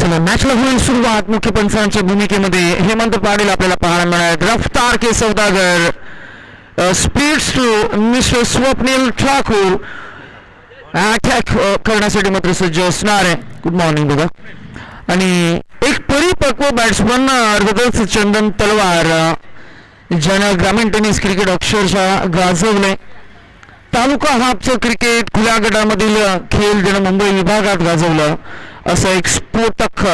चला मॅचला होईल सुरुवात. मुख्य पंचांच्या भूमिकेमध्ये हेमंत पाटील आपल्याला पाहायला मिळाले. रफ्तार के सौदागर, speeds to mister Swapnil Thakur attack करण्यासाठी मात्र सज्ज असणार आहे. गुड मॉर्निंग बघा. आणि एक परिपक्व बॅट्समन अर्धदर्श चंदन तलवार ज्यानं ग्रामीण टेनिस क्रिकेट अक्षरशः गाजवले. तालुका हाफचं क्रिकेट खुल्या गटामधील खेळ ज्यानं मुंबई विभागात गाजवलं असं एक स्फोटक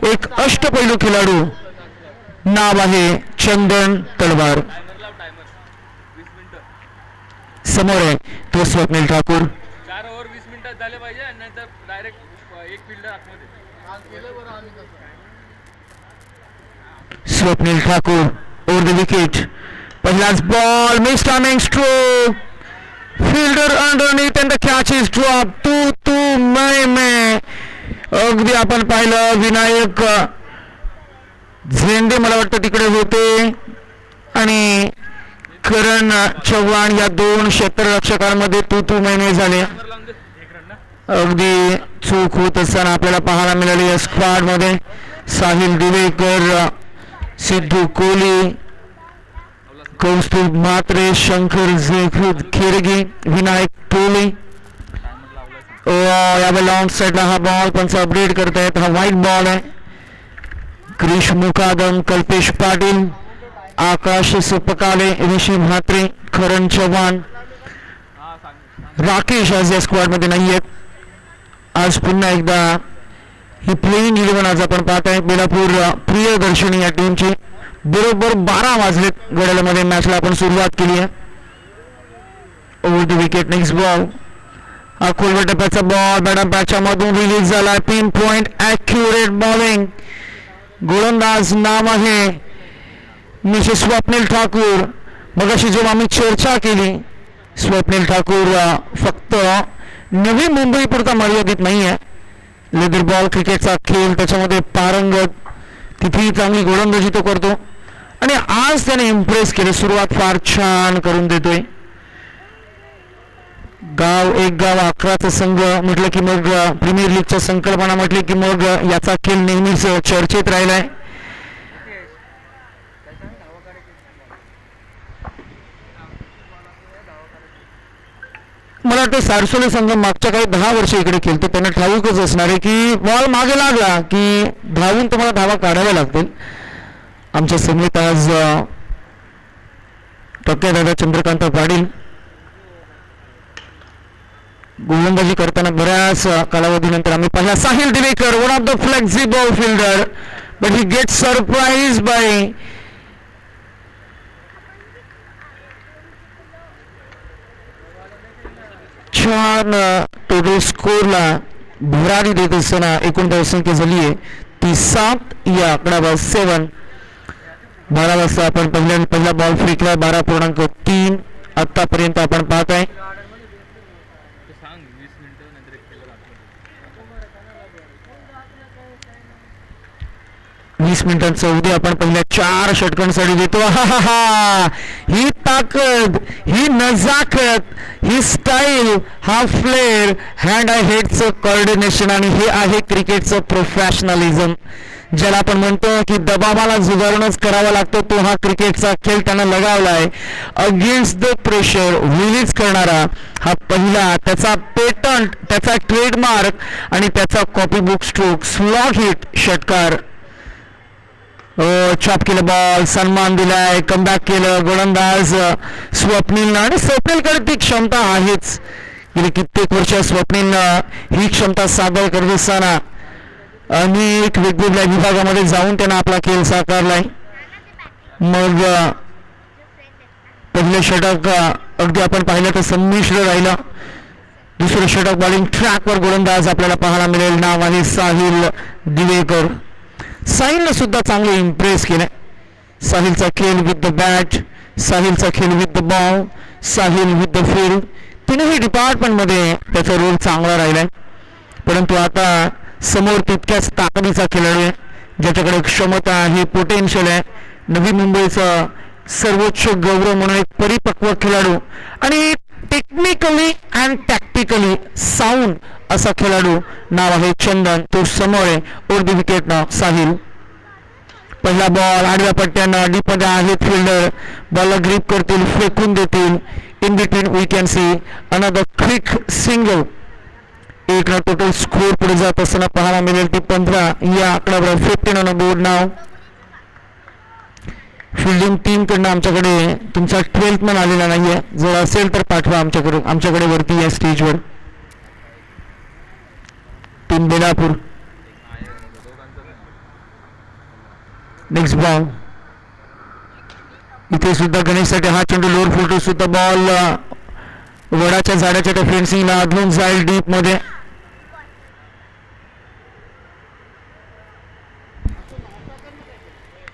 एक अष्टपैलू खेळाडू नाव आहे चंदन तलवार. समोर आहे तो स्वप्नील ठाकूर. 4 ओव्हर 20 मिनिटात झाले पाहिजे आणि नंतर डायरेक्ट एक फिल्डर आतमध्ये. Swapnil Thakur over the wicket. पहिलाच ball miss timing stroke. Fielder underneath and the catch is drop. तू मैं अगदी आपण पाहिलं विनायक झेंडे मला वाटतं तिकडे होते आणि करण चव्हाण या दोन क्षेत्ररक्षकांमध्ये तू मैने झाले. अगदी चूक होत असताना आपल्याला पाहायला मिळाली या स्क्वॉड मध्ये. साहिल दिवेकर, सिद्धू कोहली, कौस्तुभ म्हात्रे, शंकर खेरगी, विनायक टोले. यावेळी लॉंग साईडला हा बॉल पंच अपडेट करतायत. हा व्हाईट बॉल आहे. क्रिश मुकादम, कल्पेश पाटील, आकाश सुपकाले, ऋषी म्हात्रे, करण चव्हाण, राकेश आज या स्क्वॉड मध्ये नाही आहेत. आज पुन्हा एकदा ही प्लेइंग 11 आज आपण पाहत आहे. बेलापूर प्रियदर्शनी या टीमची. बरोबर 12 वाजलेत घड्याळामध्ये मॅचला आपण सुरुवात केली आहे. Over the wicket. Next ball. हा खोलवर टप्प्याचा बॉल मॅडम पॅचच्या मधून रिलीज झाला. Pin point accurate bowling. गोलंदाज नाव आहे मिसेस स्वप्नील ठाकूर. मगाशी जेव्हा आम्ही चर्चा केली स्वप्नील ठाकूर फक्त नवी मुंबई पुरता मर्यादित नाही आहे. लेदर बॉल क्रिकेटचा खेळ त्याच्यामध्ये पारंगत. तिथेही चांगली गोलंदाजी तो करतो आणि आज त्याने इम्प्रेस केले. सुरुवात फार छान करून देतोय. गाव एक गाव 11चा संघ म्हटलं की मग प्रीमियर लीगच्या संकल्पना म्हटली की मग याचा खेळ नेहमीच चर्चेत राहिलाय. मला वाटतं सारसोले संघ मागच्या काही 10 वर्ष इकडे खेळतो. त्यांना ठाऊकच असणार आहे की बॉल मागे लागला की धावून तुम्हाला धावा काढाव्या लागतील. आमच्या समित आज टक्केदार चंद्रकांत पाटील गोलंदाजी करताना बऱ्याच कालावधीनंतर आम्ही पाहिला. Sahil Divekar one of the flexible fielder but he get surprise by छान टोटल स्कोरला भरारी देत असताना एकूण धावसंख्या झाली आहे ती 7 या आकडावर 7. 12 वाजता आपण पहिला बॉल फेकला 12.3 आतापर्यंत आपण पाहत आहे. 20 मिनिटांचा उद्या आपण पहिल्या 4 षटकांसाठी देतो. ही ताकद, ही नजाकत, ही स्टाईल, हा फ्लेअर, हँड आय हेडचं कोऑर्डिनेशन आणि हे आहे क्रिकेटचं प्रोफेशनलिझम. ज्याला आपण म्हणतो की दबावाला जुगारूनच करावा लागतो तो हा क्रिकेटचा खेळ त्यानं लगावलाय. अगेन्स्ट द प्रेशर रिलीज करणारा हा पहिला त्याचा पेटंट, त्याचा ट्रेडमार्क आणि त्याचा कॉपीबुक स्ट्रोक स्लॉट हिट षटकार. चॉप केलं बॉल, सन्मान दिलाय, कमबॅक केलं गोलंदाज स्वप्नीलनं. आणि स्वप्नीलकडे ती क्षमता आहेच. गेली कित्येक वर्ष स्वप्नीलनं ही क्षमता सादर करत असताना अनेक वेगवेगळ्या विभागामध्ये जाऊन त्यानं आपला खेळ साकारलाय. मग पहिलं षटक अगदी आपण पाहिलं तर संमिश्र राहिलं. दुसरं षटक बॉलिंग ट्रॅकवर गोलंदाज आपल्याला पाहायला मिळेल. नाव आहे साहिल दिवेकर. साहिलनं सुद्धा चांगले इम्प्रेस केले. साहिलचा खेळ विथ द बॅट, साहिलचा खेळ with the ball, Sahil with the field, तीनही डिपार्टमेंटमध्ये त्याचा रोल चांगला राहिलाय. परंतु आता समोर तितक्याच ताकदीचा खेळाडू आहे ज्याच्याकडे क्षमता आहे, पोटेन्शियल आहे. नवी मुंबईचा सर्वोच्च गौरव म्हणून एक परिपक्व खेळाडू आणि टेक्निकली अँड टॅक्टिकली साऊंड असा खेळाडू नाव आहे चंदन. तो समोर आहे ओर द विकेटनं साहिल. पहिला बॉल आडव्या पट्ट्यानं डीप मध्ये आहेत फिल्डर. बॉलला ग्रीप करतील, फेकून देतील. In between we can see another quick single. एक टोटल स्कोर पुढे जात असताना पाहायला मिळेल ती 15 या आकड्यावर 15 ऑन बोर्ड नाव. फिल्डिंग टीम कडनं आमच्याकडे तुमचा 12th मॅन आलेला नाहीये. जर असेल तर पाठवा आमच्याकडे वरती या स्टेजवर. टीम बेलापूर. नेक्स्ट बॉल इथे सुद्धा गणेशसाठी हा चेंडू लोअर फुलटो सुद्धा बॉल वडाच्या झाडाच्या त्या फेन्सिंगला अदलून जाईल डीप मध्ये.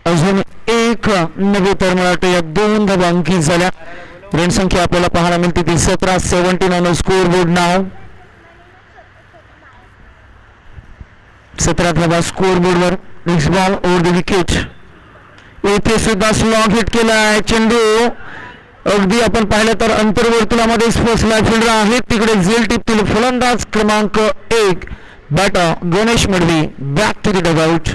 अजून एक नव्हे तर मला वाटतं या 2 धावा अंकित झाल्या. रन संख्या आपल्याला पाहायला मिळते ती 17 ऑन स्कोर बोर्ड नाव. 17 धावा स्कोर बोर्डवर. Next ball over the wicket. येथे सुद्धा स्लॉग हिट केलाय चेंडू. अगदी आपण पाहिलं तर अंतर्वर्तुळामध्ये फसला फिल्डर आहे तिकडे झेल टिपतील फलंदाज क्रमांक 1 batter Ganesh Madavi. Back to the dugout.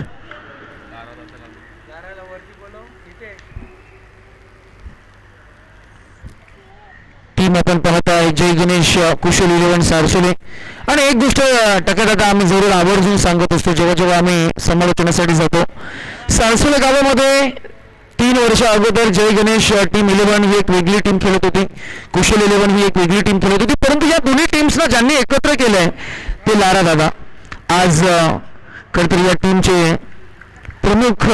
Team आपण पाहताय जय गणेश कुशल 11 सारसोले. आणि एक गोष्ट टक्यात आम्ही जरूर आवर्जून सांगत असतो जेव्हा जेव्हा आम्ही समालोचनासाठी जातो. सारसोले गावामध्ये 3 वर्ष अगोदर जय गणेश टीम 11 ही एक वेगळी टीम खेळत होती. कुशल 11 ही एक वेगळी टीम खेळत होती. परंतु या दोन्ही टीम्सना ज्यांनी एकत्र केलंय ते लारा दादा आज खरंतर या टीमचे प्रमुख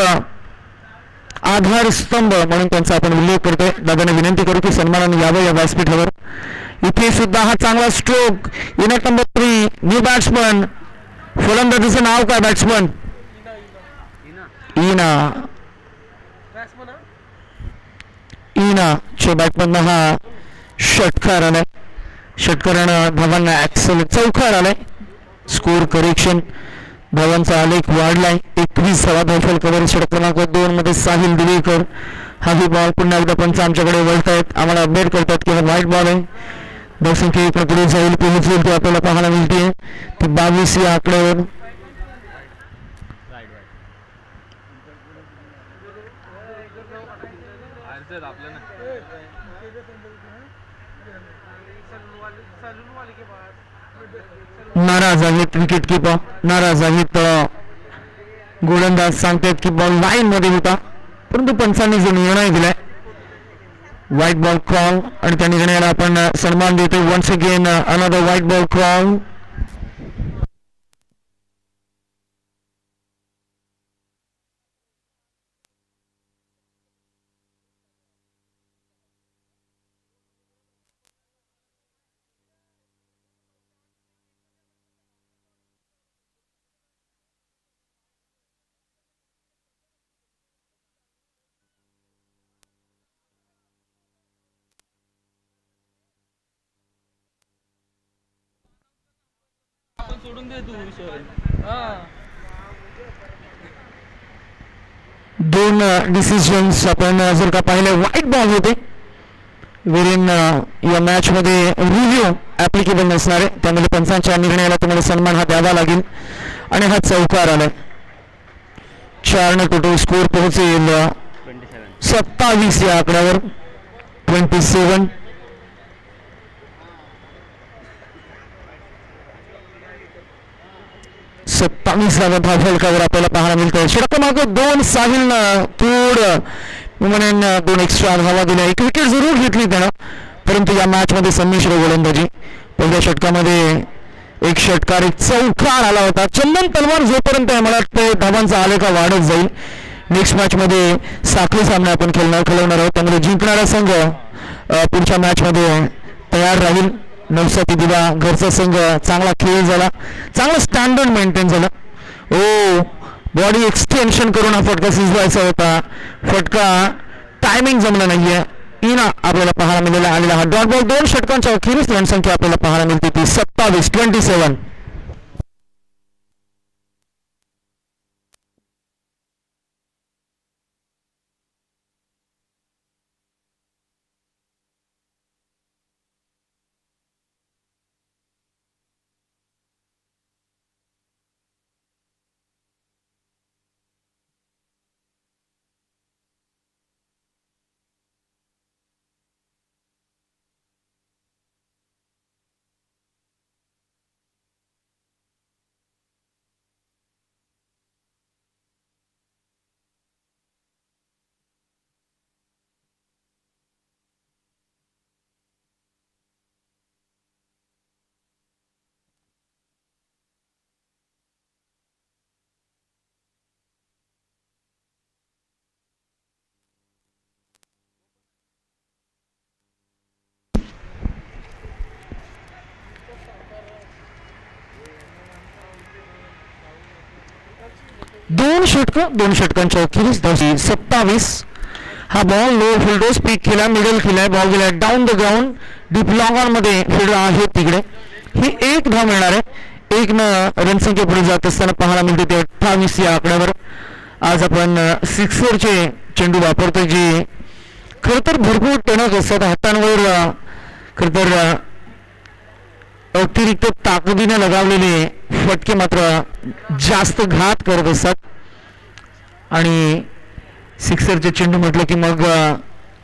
आधारस्तंभ म्हणून त्यांचा आपण उल्लेख करतोय. दादाने विनंती करू की सन्मानाने यावं या व्यासपीठावर. इथे सुद्धा हा चांगला stroke. Unit number 3 new batsman. फलंदाजीचं नाव काय बॅट्समन? च्या बॅटमधनं हा षटकार आलाय. षटकारानं धावांना ऍक्सल चौकार आलाय. स्कोर करेक्शन धावांचा आलेख वाढलाय. 21 धाव कव्हर. षटक क्रमांक 2 मध्ये साहिल दिवेकर. हाही बॉल पुन्हा एकदा पंच आमच्याकडे वळतायत आम्हाला अपडेट करतात की हा व्हाईट बॉल आहे. धावसंख्या इकडे पुढे जाईल पोहोचेल ते आपल्याला पाहायला मिळते ती 22 या आकड्यावर. नाराज आहेत विकेट किपर. नाराज आहेत गोलंदाज. सांगतात की बॉल लाईन मध्ये होता परंतु पंचांनी जो निर्णय दिलाय व्हाईट बॉल कॉल आणि त्या निर्णयाला आपण सन्मान देतो. Once again another wide ball call. सोडून दे तू विषय. 2 डिसिजन्स आपण जर का पाहिले व्हाईट बॉल होते वेरिन या मॅच मध्ये रिव्ह्यू ऍप्लिकेबल नसणार आहे. त्यामुळे पंचांच्या निर्णयाला तुम्हाला सन्मान हा द्यावा लागेल. आणि हा चौकार आलाय. 4 टोटल स्कोर पोहोचेल 27 या आकड्यावर. 27. धाव फलकावर आपल्याला पाहायला मिळतं. षटक क्रमांक 2 साहिलनं तूड म्हणून 2 एक्स्ट्रा धावा दिल्या. एक विकेट जरूर घेतली त्यानं परंतु या मॅच मध्ये संमिश्र गोलंदाजी. पहिल्या षटकामध्ये एक षटकार एक चौकार आला होता. चंदन तलवार जोपर्यंत मला वाटतं धावांचा आलेखा वाढत जाईल. नेक्स्ट मॅच मध्ये साखळी सामना आपण खेळवणार आहोत त्यामुळे जिंकणारा संघ पुढच्या मॅच मध्ये तयार राहील. नवसाती दिवा घरचा संघ. चांगला खेळ झाला. चांगला स्टँडर्ड मेंटेन झालं. बॉडी एक्सटेन्शन करून हा फटका शिजवायचा होता. फटका टायमिंग जमला नाहीये. इना आपल्याला पाहायला मिळालेला आलेला हा डॉट बॉल. 2 षटकांच्या अखेरीस रन संख्या आपल्याला पाहायला मिळते ती 27. दोन षटकांच्या अखेरीस 27. हा बॉल लो फिल्डर स्पीक केला, मिडल केलाय, बॉल गेला down the ground, deep long on मध्ये फिल्डर आहे तिकडे. ही 1 धाव मिळणार आहे. 1 रनसंख्या पुढे जात असताना पाहायला मिळते ते 28 या आकड्यावर. आज आपण सिक्सरचे चेंडू वापरतोय जे खर तर भरपूर टणक असतात हातांवर, खर तर अतिरिक्त ताकदीने लगावलेले फटके मात्र जास्त घात करत असतात. आणि सिक्सरचे चेंडू म्हटलं की मग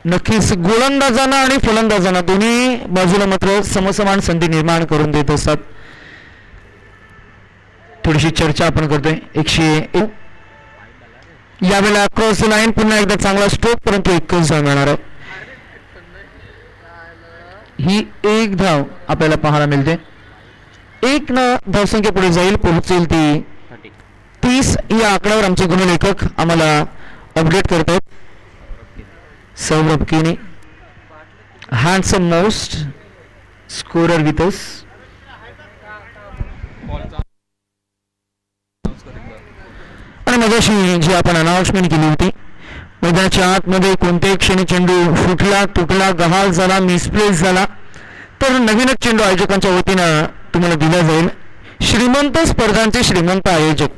नक्कीच गोलंदाजांना आणि फलंदाजांना दोन्ही बाजूला मात्र समसमान संधी निर्माण करून देत असतात. थोडीशी चर्चा आपण करतोय. 101 यावेळेला क्रॉस लाईन, पुन्हा एकदा चांगला स्ट्रोक, परंतु 1 धाव मिळणार आहे. ही 1 धाव आपल्याला पाहायला मिळते. 1 धावसंख्या पुढे जाईल, पोहोचेल ती 30 या आकड्यावर. आमचे गुणलेखक आम्हाला अपडेट करतात. सौरभ केनी, handsome most scorer with us. आणि मगाशी जी आपण अनाउन्समेंट केली होती, मैदानाच्या आतमध्ये कोणत्याही क्षणी चेंडू फुटला, तुटला, गहाळ झाला, मिसप्लेस झाला तर नवीनच चेंडू आयोजकांच्या वतीनं तुम्हाला दिला जाईल. श्रीमंत स्पर्धांचे श्रीमंत आयोजक,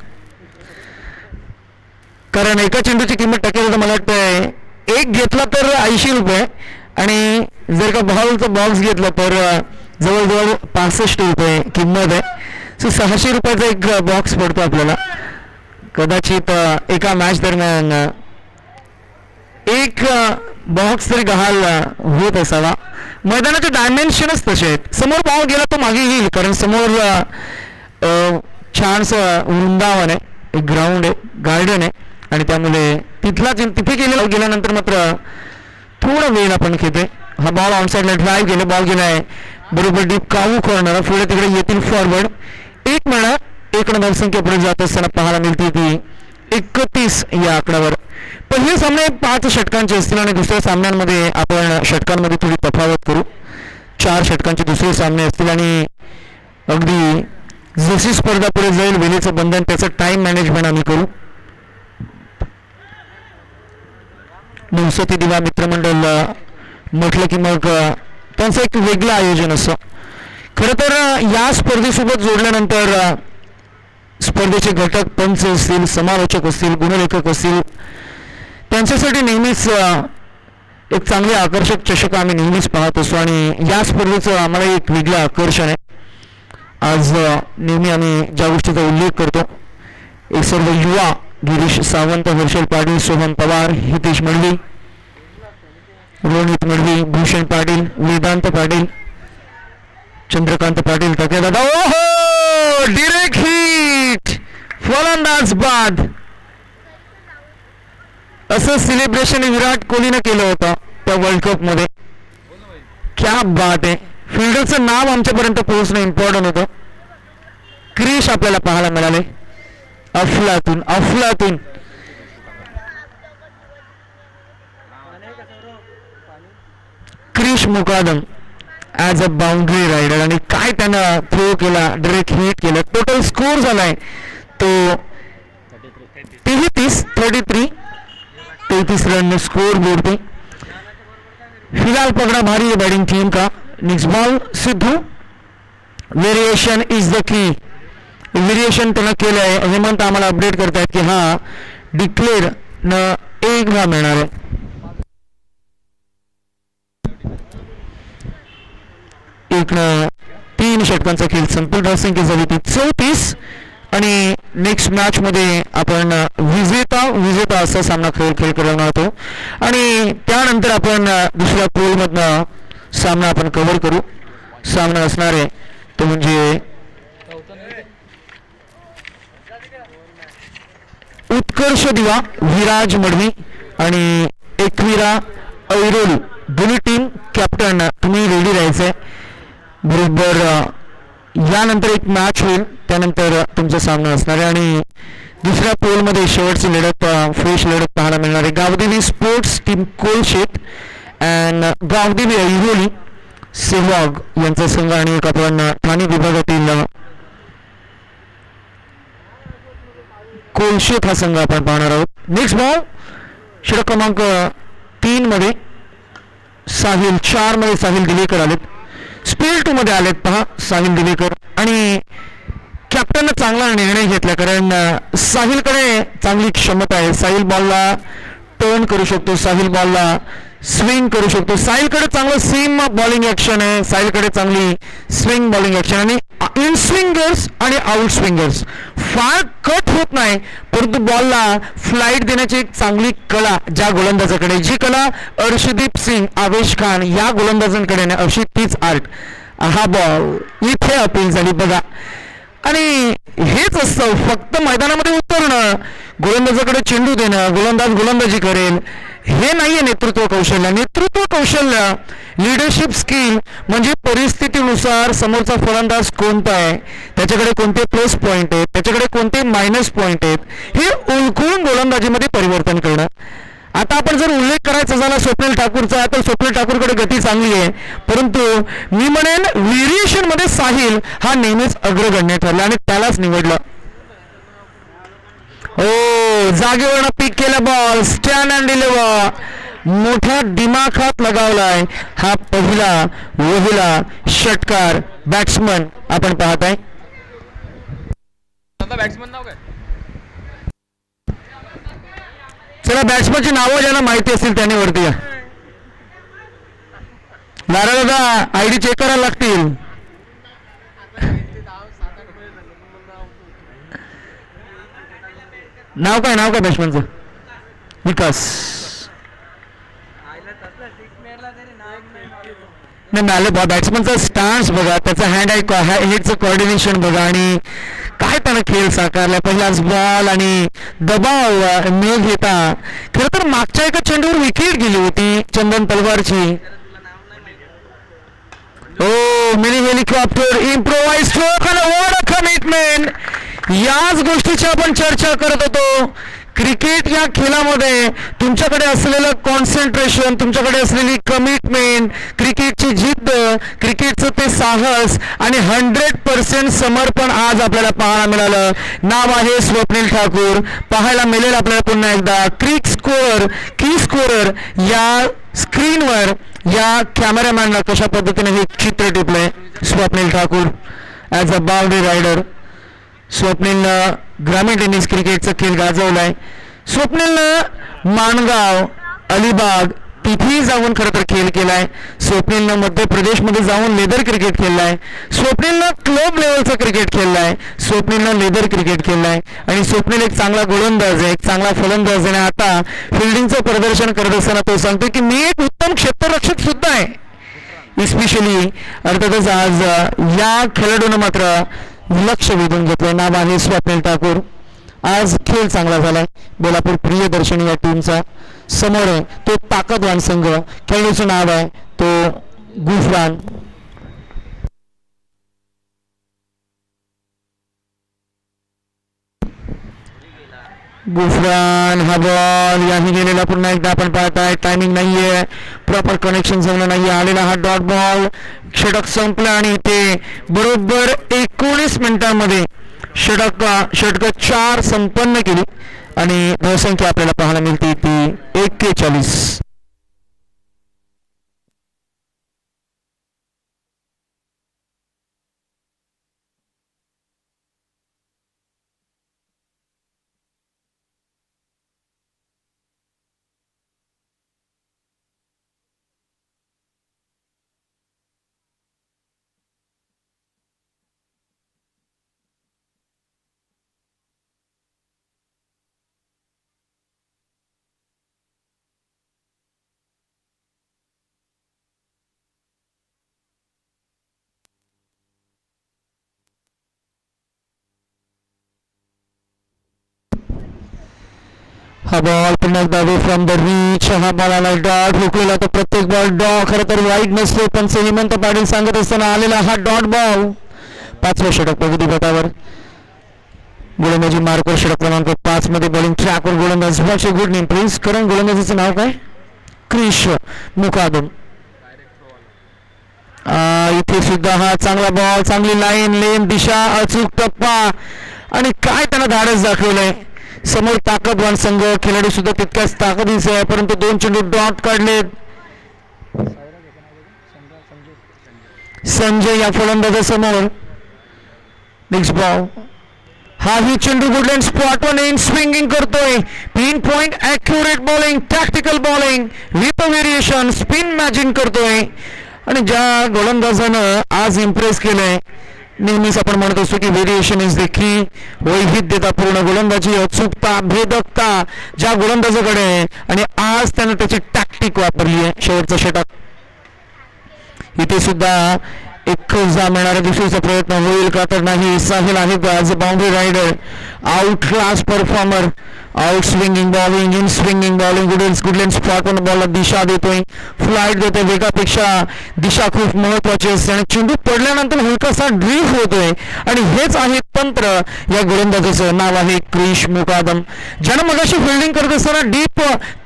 कारण एका चेंडूची किंमत टक्केवारी मला वाटतंय 1 घेतला तर 80 रुपये, आणि जर का बॉलचा बॉक्स घेतला तर जवळजवळ 65 रुपये किंमत आहे. सो 600 रुपयाचा एक बॉक्स पडतो आपल्याला. कदाचित एका मॅच दरम्यान 1 बॉक्स तरी गहाल होत असावा. मैदानाचे डायमेन्शनच तसे आहेत. समोर बॉल गेला तो मागे येईल, कारण समोर छानसं वृंदावन आहे, एक ग्राउंड आहे, गार्डन आहे, आणि त्यामुळे तिथे गेल्यानंतर मात्र थोडा वेळ आपण घेतोय. हा बॉल ऑनसाईडला ड्राईव्ह केले, बॉल गेलाय बरोबर डीप कावू कॉर्नर, पुढे तिकडे येतील फॉरवर्ड. 1 मिळणार. 1 धावसंख्या पुढे जात असताना पाहायला मिळते ती 31 या आकड्यावर. पहिले सामने 5 षटकांचे असतील आणि दुसऱ्या सामन्यांमध्ये आपण षटकांमध्ये थोडी तफावत करू. 4 षटकांचे दुसरे सामने असतील आणि अगदी जशी स्पर्धा पुढे जाईल वेळेचं बंधन त्याचं टाइम मॅनेजमेंट आम्ही करू. नवसती दिवा मित्रमंडळ म्हटलं की मग त्यांचं एक वेगळं आयोजन असतं. खरं तर या स्पर्धेसोबत जोडल्यानंतर स्पर्धेचे घटक पंच असतील, समालोचक असतील, गुणलेखक असतील, त्यांच्यासाठी नेहमीच एक चांगले आकर्षक चषक आम्ही नेहमीच पाहत असतो आणि या स्पर्धेचं आम्हाला एक वेगळं आकर्षण आहे. आज नेहमी आम्ही ज्या गोष्टीचा उल्लेख करतो, एक सर्व युवा गिरीश सावंत, हर्षल पाटील, सोहन पवार, हितेश मडवी, रोहित मडवी, भूषण पाटील, वेदांत पाटील, चंद्रकांत पाटील, टकेदादा. ओहो, डिरेक्ट हिट, फलंदाज बाद. असं सेलिब्रेशन विराट कोहलीनं केलं होतं त्या वर्ल्ड कप मध्ये. क्या बात आहे. फिल्डरचं नाव आमच्यापर्यंत पोहोचणं इम्पॉर्टंट होतं. क्रिश आपल्याला पाहायला मिळाले. अफलातून क्रिश मुकादम ॲज अ बाउंड्री रायडर, आणि काय त्यानं थ्रो केला, डायरेक्ट हिट केलं. टोटल स्कोर झालाय तो 33 रन स्कोर बोर्ड पे. फिलहाल पकड़ा भारी है बैटिंग टीम का. Next ball Sidhu. Variation is the key. Variation त्यानं केलं आहे. हेमंत आम्हाला अपडेट करतायत की हा डिक्लेअर न 1 धाव मिळणार आहे. एक 3 षटकांचा खेळ संपूर्ण धावसंख्या झाली ती 34. आणि नेक्स्ट मॅच मध्ये आपण विजेता असा सामना खेळ करणार होतो आणि त्यानंतर आपण दुसऱ्या पोल मधनं सामना आपण कव्हर करू. सामना असणार आहे तो म्हणजे उत्कर्ष दिवा विराज मडवी आणि एकविरा ऐरोली. दोन्ही टीम कॅप्टन तुम्ही रेडी राहायचंय. बरोबर यानंतर एक मॅच होईल, त्यानंतर तुमचा सामना असणार आहे आणि दुसऱ्या पोलमध्ये शेवटची लढत, फ्रेश लढत पाहायला मिळणार आहे. Gavdevi sports team Kolshet and Gavdevi Airoli Sehwag यांचा संघ आणि एक आपण ठाणे विभागातील कोलशेत हा संघ आपण पाहणार आहोत. नेक्स्ट बॉल षटक क्रमांक 3 मध्ये साहिल, 4 मध्ये साहिल दिवेकर आलेत. स्पीड 2 मध्ये आलेत पहा साहिल दिवेकर. आणि कॅप्टननं चांगला निर्णय घेतला, कारण साहिलकडे चांगली क्षमता आहे. साहिल बॉलला टर्न करू शकतो, साहिल बॉलला स्विंग करू शकतो. साहिलकडे चांगलं सीम बॉलिंग ॲक्शन आहे, साहिलकडे चांगली स्विंग बॉलिंग ॲक्शन. आणि इन स्विंगर्स आणि आउट स्विंगर्स फार कट होत नाही, परंतु बॉलला फ्लाईट देण्याची एक चांगली कला ज्या गोलंदाजाकडे, जी कला अर्शदीप सिंग, आवेश खान या गोलंदाजांकडे नाही, अशी तीच आर्ट. हा बॉल इथे अपील झाली बघा. आणि हेच असतं, फक्त मैदानामध्ये उतरणं, गोलंदाजाकडे चेंडू देणं, गोलंदाज गोलंदाजी करेल, हे नाहीये नेतृत्व कौशल्य. नेतृत्व कौशल्य, लिडरशिप स्किल म्हणजे परिस्थितीनुसार समोरचा फलंदाज कोणता आहे, त्याच्याकडे कोणते प्लस पॉईंट आहेत, त्याच्याकडे कोणते मायनस पॉईंट आहेत, हे ओळखून गोलंदाजीमध्ये परिवर्तन करणं. आता आपण जर उल्लेख करायचा झाला स्वप्नील ठाकूरचा, तर स्वप्नील ठाकूरकडे गती चांगली आहे, परंतु मी म्हणेन व्हेरिएशन मध्ये साहिल हा नेहमीच अग्रगण्य ठरला आणि त्यालाच निवडलं. हो, जागेवरनं पिक केला बॉल, स्टँड अँड डिलिव्हर, मोठ्या दिमाखात लगावलाय हा पहिला षटकार बॅट्समन आपण पाहत आहे. बॅट्समन नाव काय? चला बॅट्समनची नावं ज्यांना माहिती असतील त्यांनी वरती या. नारा दादा आयडी चेक करायला लागतील. नाव काय बॅट्समनचं? विकास. नाही बॅट्समनचा स्टान्स बघा, त्याचा हँड हेडचं कॉर्डिनेशन बघा, आणि काय त्यानं खेळ साकारलाय. पहिलाच बॉल आणि दबाव न घेता. खरं तर मागच्या एका चेंडूवर विकेट गेली होती चंदन तलवारची. ओ मिनी हेलिकॉप्टर, इम्प्रोवाइज स्ट्रोक आणि व्हॉट अ कमिटमेंट. याच गोष्टीची आपण चर्चा करत होतो. क्रिकेट या खेळामध्ये तुमच्याकडे असलेलं कॉन्सन्ट्रेशन, तुमच्याकडे असलेली कमिटमेंट, क्रिकेटची जिद्द, क्रिकेटचं ते साहस आणि 100% समर्पण आज आपल्याला पाहायला मिळालं. नाव आहे स्वप्नील ठाकूर. पाहायला मिळेल आपल्याला पुन्हा एकदा की स्कोरर या स्क्रीनवर या कॅमेरामॅनला कशा पद्धतीने हे चित्र टिपलंय. Swapnil Thakur as a boundary rider. स्वप्नीलनं ग्रामीण टेनिस क्रिकेटचा खेळ गाजवलाय. स्वप्नीलनं माणगाव, अलिबाग तिथेही जाऊन खरं तर खेळ केलाय. स्वप्नीलनं मध्य प्रदेशमध्ये जाऊन लेदर क्रिकेट खेळलाय. स्वप्नीलनं क्लब लेवलचं क्रिकेट खेळलाय. स्वप्नीलनं लेदर क्रिकेट खेळलाय. आणि स्वप्नील एक चांगला गोलंदाज आहे, एक चांगला फलंदाज आहे. आता फिल्डिंगचं प्रदर्शन करत असताना तो सांगतो की मी एक उत्तम क्षेत्ररक्षक सुद्धा आहे. इस्पेशली अर्थातच आज या खेळाडूनं मात्र लक्ष वेधून घेतलंय. नाव आहे स्वप्नील ठाकूर. आज खेळ चांगला झालाय. बेलापूर प्रियदर्शनी या टीमचा समोर आहे तो ताकदवान संघ. खेळाडूचं नाव आहे तो गुफरान. हा बॉल याही गेलेला पुन्हा एकदा आपण पाहताय. टायमिंग नाहीये, प्रॉपर कनेक्शन जमलं नाहीये. आलेला हा डॉट बॉल. षटक संपलं आणि इथे बरोबर 19 मिनिटांमध्ये षटक 4 संपन्न केली आणि धावसंख्या आपल्याला पाहायला मिळते ती 41. हा बॉल पुन्हा एकदा अवे फ्रॉम द रीच. हा बॉल आला डॉट. हुकलेला तो प्रत्येक बॉल डॉट खरं तर वाईट नसतो, पण हेमंत पाटील सांगत असताना आलेला हा डॉट बॉल. 5वा षटक प्रगती गटावर. गोलंदाजी मार्कर षटक क्रमांक 5 मध्ये बॉलिंग ट्रॅकवर गोलंदाज. Good name please. कारण गोलंदाजीचं नाव काय? क्रिश मुकादम. इथे सुद्धा हा चांगला बॉल, चांगली लाईन, लेन, दिशा, अचूक टप्पा आणि काय त्यानं धाडस दाखवलंय. समोर ताकदवान संघ, खेळाडू सुद्धा तितक्याच ताकदीचे आहे, परंतु 2 चेंडू डॉट काढलेत. संजय या फलंदाजासमोर. Next ball. हा ही चेंडू good length spot one in swinging करतोय. Pin point accurate bowling, tactical bowling with variation, spin matching करतोय. आणि ज्या गोलंदाजानं आज इम्प्रेस केलंय, नेहमीच आपण म्हणत असतो की व्हेरिएशन इज द की. वैविध्यतापूर्ण गोलंदाजी, अचूकता, भेदकता ज्या गोलंदाजाकडे आहे, आणि आज त्यानं त्याची टॅक्टिक वापरली आहे. शेवटचा षटक इथे सुद्धा एक जा मिळणाऱ्या दुसरीचा प्रयत्न होईल का तर नाही. साहिल आहे as a boundary rider, out class performer, out swinging bowling, in swinging bowling. Good length spot one बॉलला दिशा देतोय, फ्लाईट देतोय. वेगापेक्षा दिशा खूप महत्वाची असते आणि चेंडू पडल्यानंतर हलकासा ड्रीफ होतोय. आणि हेच आहे तंत्र या गोलंदाजाचं. नाव आहे क्रिश मुकादम, ज्यानं मगाशी फिल्डिंग करत असताना डीप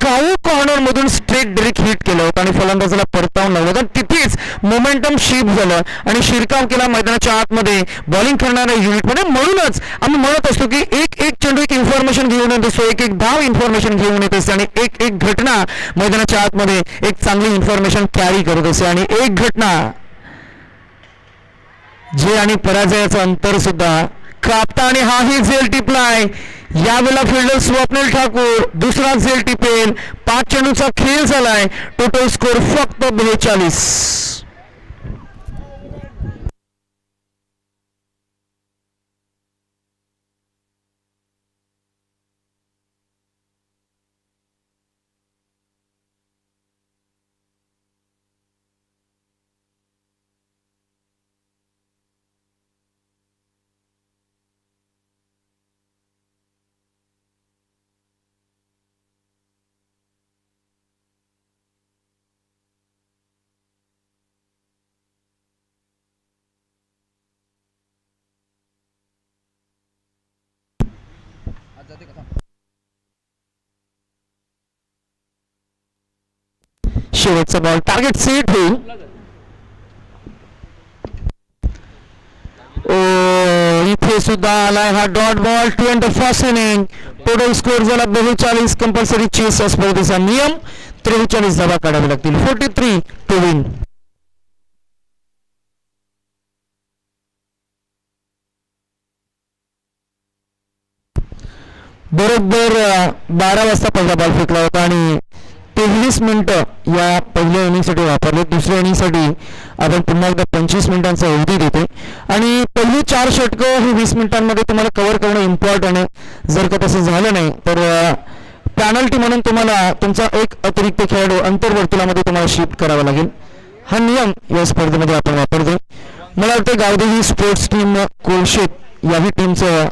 काऊ कॉर्नर मधून स्ट्रेट डायरेक्ट हिट केलं होतं आणि फलंदाजाला परतावून लावलं होतं. तिथेच मोमेंटम शिफ्ट झालं आणि शिरकाव केला मैदानाच्या आतमध्ये बॉलिंग करणाऱ्या युनिटमध्ये. म्हणूनच आम्ही म्हणत असतो की एक एक चेंडू एक इन्फॉर्मेशन घेऊन येत असतो, एक एक धाव इन्फॉर्मेशन घेऊन येत असते, आणि एक एक घटना मैदानाच्या आतमध्ये एक चांगली इन्फॉर्मेशन कॅरी करत असते. आणि एक घटना जय आणि पराजयाचं अंतर सुद्धा कापता. आणि हाही झेल टिपलाय. यावेळेला फिल्डर स्वप्नील ठाकूर दुसरा झेल टिपेल. 5 चेंडूचा खेळ झालाय. टोटल स्कोर फक्त 42. शेवटचा बॉल टार्गेट सेट होईल. इथे सुद्धा आलाय हा dot ball. 2 end the first inning. Total score झाला 42. कंपल्सरी चेस स्पर्धेचा नियम. 43 धावा काढावे लागतील. 43 टू विन. बरोबर 12 वाजता पहिला बॉल फेकला होता आणि 23 मिनिटं या पहिल्या इनिंगसाठी वापरले. दुसऱ्या इनिंगसाठी आपण पुन्हा एकदा 25 मिनिटांचा अवधी देतोय आणि पहिली 4 षटकं ही 20 मिनिटांमध्ये तुम्हाला कव्हर करणं इम्पॉर्टंट आहे. जर का तसं झालं नाही तर पॅनल्टी म्हणून तुम्हाला तुमचा एक अतिरिक्त खेळाडू अंतर्वर्तुळामध्ये तुम्हाला शिफ्ट करावा लागेल. हा नियम या स्पर्धेमध्ये आपण वापरतोय. मला वाटतं गावदेवी स्पोर्ट्स टीम कोळशेत याही टीमचं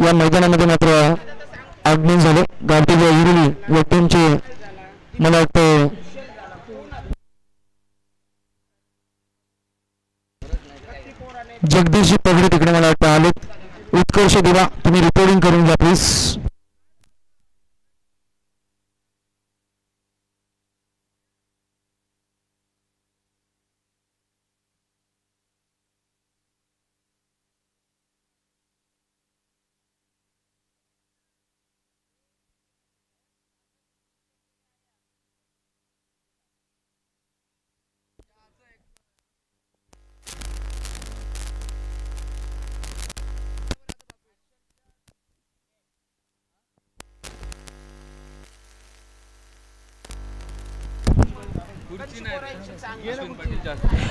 या मैदानामध्ये मात्र आगमन झाले. गावदेवी हिरवी या टीमचे मला वाटतं जगदीशजी पगडी तिकडे मला वाटतं आलेत. उत्कर्ष दिवा तुम्ही रिपोर्टिंग करून घ्या प्लीज.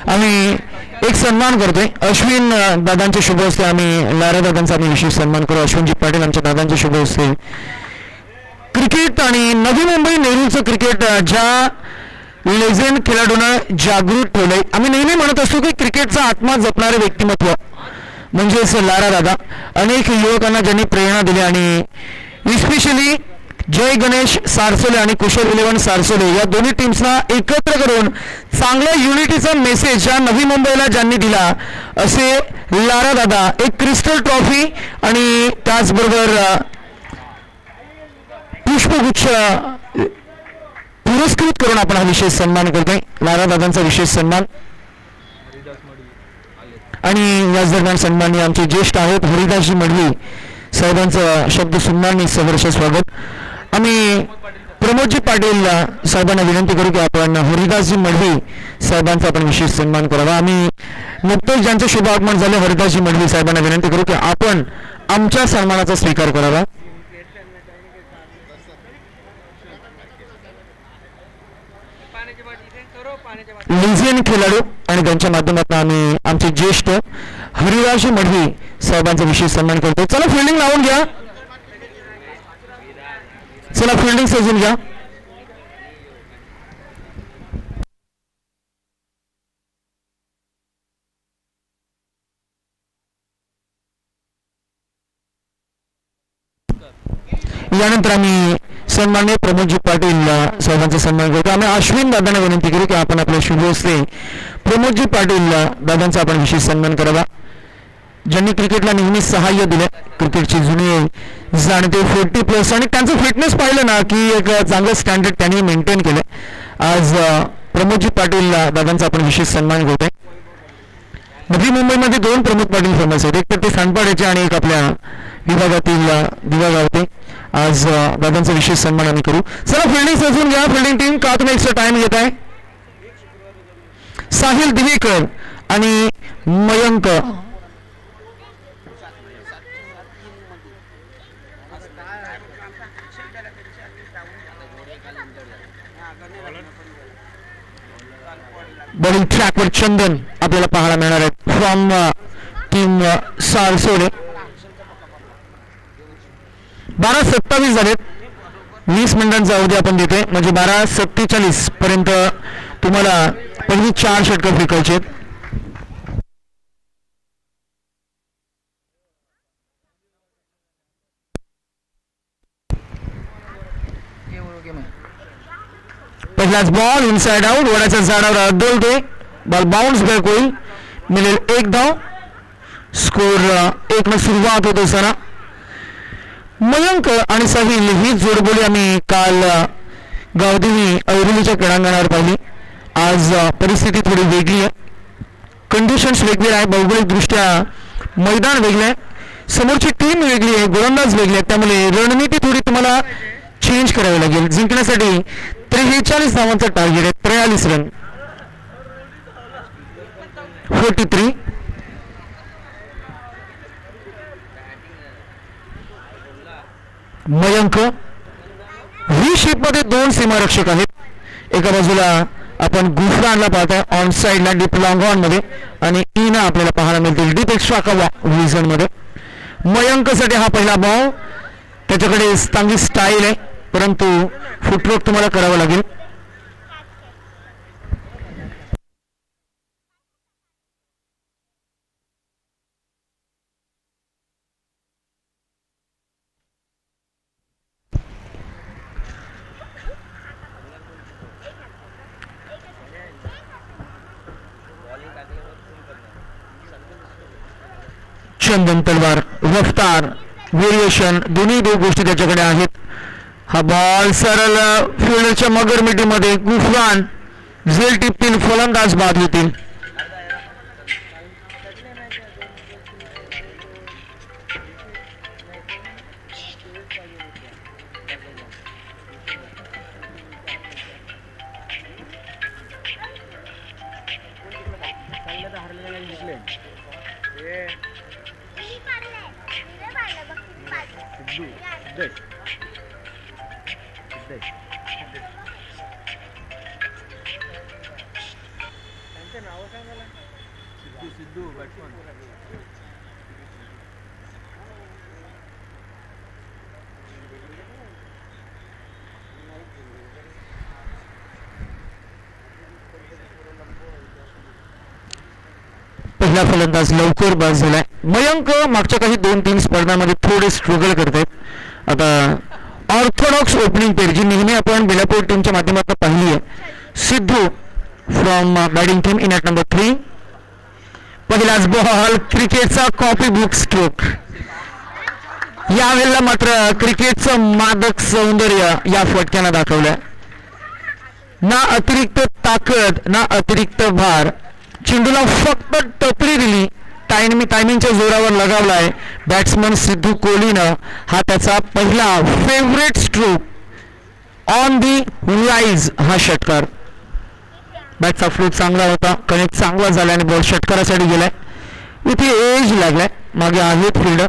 आम्ही एक सन्मान करतोय अश्विन दादांचे शुभ हस्ते. आम्ही लारा दादांचा आम्ही विशेष सन्मान करू. अश्विनजी पाटील आमच्या दादांचे शुभ हस्ते. क्रिकेट आणि नवी मुंबई नेहरूचं क्रिकेट ज्या लेजेंड खेळाडूंना जागृत ठेवलंय. आम्ही नेहमी म्हणत असतो की क्रिकेटचा आत्मा जपणारे व्यक्तिमत्व म्हणजेच लारा दादा. अनेक युवकांना ज्यांनी प्रेरणा दिली आणि इस्पेशली जय गणेश सारसोले आणि कुशल 11 सारसोले या दोन्ही टीम्सना एकत्र करून चांगल्या युनिटीचा मेसेज या नवी मुंबईला ज्यांनी दिला असे लारा दादा एक क्रिस्टल ट्रॉफी आणि त्याचबरोबर पुष्पगुच्छ पुरस्कृत करून आपण हा विशेष सन्मान करतोय. लारा दादांचा विशेष सन्मान. आणि याच दरम्यान सन्माननीय आमचे ज्येष्ठ आहेत हरिदासजी मडवी साहेबांचं शब्द सुमनांनी सहर्ष स्वागत. आम्ही प्रमोदजी पाटील साहेबांना विनंती करू की आपण हरिदासजी मढवी साहेबांचा आपण विशेष सन्मान करावा. आम्ही नुकतेच ज्यांचे शुभ आगमन झाले हरिदासजी मढवी साहेबांना विनंती करू की आपण आमच्या सन्मानाचा स्वीकार करावा. लिझियन खेळाडू आणि त्यांच्या माध्यमातून आम्ही आमचे ज्येष्ठ हरिदासजी मढवी साहेबांचा विशेष सन्मान करतो. चला फिल्डिंग लावून घ्या, चला फिल्डिंग सजून घ्या. यानंतर आम्ही सन्माननीय प्रमोदजी पाटील साहेबांचा सन्मान करतो. आम्ही अश्विन दादांना विनंती करू की आपण आपल्या शुभ हस्ते प्रमोदजी पाटील दादांचा आपण विशेष सन्मान करावा, ज्यांनी क्रिकेटला नेहमी सहाय्य दिले. क्रिकेटची जुनी जाणते 40+ आणि त्यांचं फिटनेस पाहिलं ना की एक चांगलं स्टँडर्ड त्यांनी मेंटेन केलं. आज प्रमोदजी पाटील दादांचा आपण विशेष सन्मान करतोय. नवी मुंबईमध्ये 2 प्रमोद पाटील फेमस आहेत, एक तर ते सांडपाड्याचे आणि एक आपल्या विभागातील दिवा गावते. आज दादांचा विशेष सन्मान आम्ही करू. चला फिल्डिंग सजवून घ्या. फिल्डिंग टीम का तुम्ही एक्स्ट्रा टाइम घेत आहे. साहिल दिवेकर आणि मयंक बॉलिंग ट्रॅकवर चंदन आपल्याला पाहायला मिळणार आहेत फ्रॉम टीम सारसोडे. 12:27 झालेत. 20 मिनिटांचा अवधी आपण देतोय, म्हणजे 12:47 पर्यंत तुम्हाला पहिली 4 षटकं फेकायची आहेत. पहिलाच बॉल इनसाइड आउट, वडाच्या झाडावर अडवतोय. बॉल बाउन्स बॅक होईल, मिळेल 1 धाव. स्कोर 1 न सुरुवात होत असताना मयंक आणि साहिल ही जोडबोली आम्ही काल गावदेवी ऐरोलीच्या क्रीडांगणावर पाहिली. आज परिस्थिती थोडी वेगळी आहे, कंडिशन्स वेगळी आहे, भौगोलिकदृष्ट्या मैदान वेगळे आहे, समोरची टीम वेगळी आहे, गोलंदाज वेगळे आहेत, त्यामुळे रणनीती थोडी तुम्हाला चेंज करावी लागेल. जिंकण्यासाठी 43 धावांचा टार्गेट आहे, 43 रन. 43. मयंक व्ही शेप मध्ये 2 सीमारक्षक आहेत. एका बाजूला आपण गुफरानला पाहताय ऑन साइडला डीप लॉंग ऑन मध्ये, आणि ईना आपल्याला पाहायला मिळतील डीप एक्स्ट्रा कवा विजन मध्ये. मयंकसाठी हा पहिला बॉल, त्याच्याकडे चांगली स्टाईल आहे, परंतु फुटवर्क तुम्हाला करावं लागेल. चंदन तलवार, रफ्तार, व्हेरिएशन दोन्ही गोष्टी त्याच्याकडे आहेत. हा बॉल सरळ फिल्डरच्या मगर मिटीमध्ये, गुफरान झेल टिपतील, फलंदाज बाद होतील. पहिला फलंदाज लवकर बाद झालाय. मयंक मागच्या काही 2-3 स्पर्धांमध्ये थोडे स्ट्रगल करतायत. आता ऑर्थोडॉक्स ओपनिंग पेअर जी नेहमी आपण बेलापूर टीमच्या माध्यमातून पाहिली आहे. Sidhu from batting team in at number 3. पहिलाच बॉल, क्रिकेटचा कॉपी बुक स्ट्रोक. यावेळेला मात्र क्रिकेटचं मादक सौंदर्य या फटक्यानं दाखवलं. ना अतिरिक्त ताकद ना अतिरिक्त भार, चेंडूला फक्त टपरी दिली टायमिंगच्या जोरावर लगावला आहे. बॅट्समन सिद्धू कोहलीनं हा त्याचा पहिला favourite stroke on the rise हा षटकार. बॅटचा फ्लो चांगला होता, कनेक्ट चांगला झाला आणि बॉल षटकारासाठी गेलाय. इथे एज लागलाय, मागे आहेत fielder,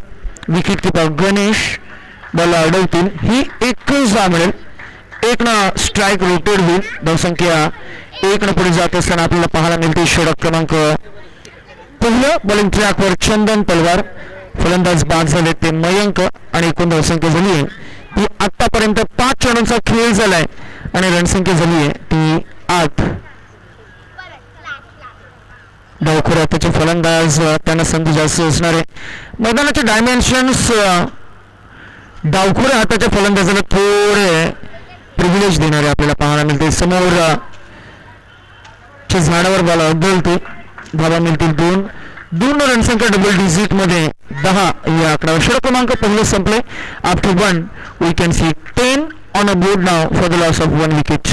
wicket keeper Ganesh ball अडवतील. ही एकच जा मिळेल, एक ना स्ट्राईक रोटेड होईल. धावसंख्या एक न पुढे जात असताना आपल्याला पाहायला मिळते षटक क्रमांक पहिलं. बॉलिंग ट्रॅकवर चंदन तलवार, फलंदाज बाद झाले ते मयंक आणि एकूण धावसंख्या झाली आहे ती आतापर्यंत 5 चढांचा खेळ झालाय आणि रणसंख्या झाली आहे ती 8. डावखोर त्याचे फलंदाज, त्यांना संधी जास्त असणार आहे. मैदानाचे डायमेन्शन्स डावखोऱ्या हाताच्या फलंदाजाला थोडे प्रिव्हिलेज देणारे आपल्याला पाहायला मिळते. समोर झाडावर बॉल अडवते, धावा मिळतील 2 रणसंख्या डबल डिजिट मध्ये 10 या आकड्यावर. षटक क्रमांक पहिलं संपले. After 1 we can see 10 on a board now for the loss of 1 wicket.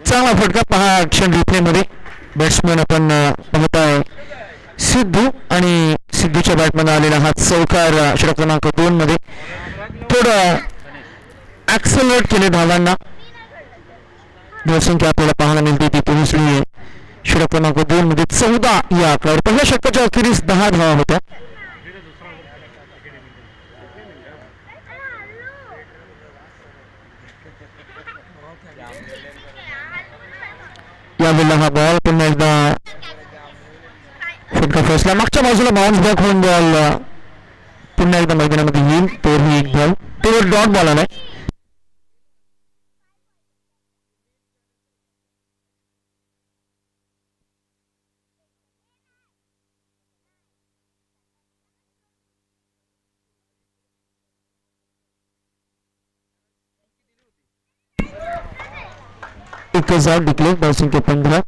चांगला फटका पहा ॲक्शन रिप्ले मध्ये. बॅट्समन आपण पाहताय सिद्धू आणि सिद्धूच्या बॅटमध्ये आलेला हा चौकार षटक क्रमांक 2 मध्ये. थोडं ऍक्सलरेट केले धावांना. धावसंख्या आपल्याला पाहायला मिळते ती पोहोचली आहे षटक क्रमांक 2 मध्ये 14 या आकड्यावर. पहिल्या षटकाच्या अखेरीस 10 धावा होत्या. यावेळेला हा बॉल पुन्हा एकदा फटका फसला, मागच्या बाजूला बाउन्स बॅक होऊन बॉल पुन्हा एकदा मैदानामध्ये येईल. तोही एक बॉल, तो डॉट बॉल आलाय. एक हजार डिक्लेअर, धावसंख्या 15.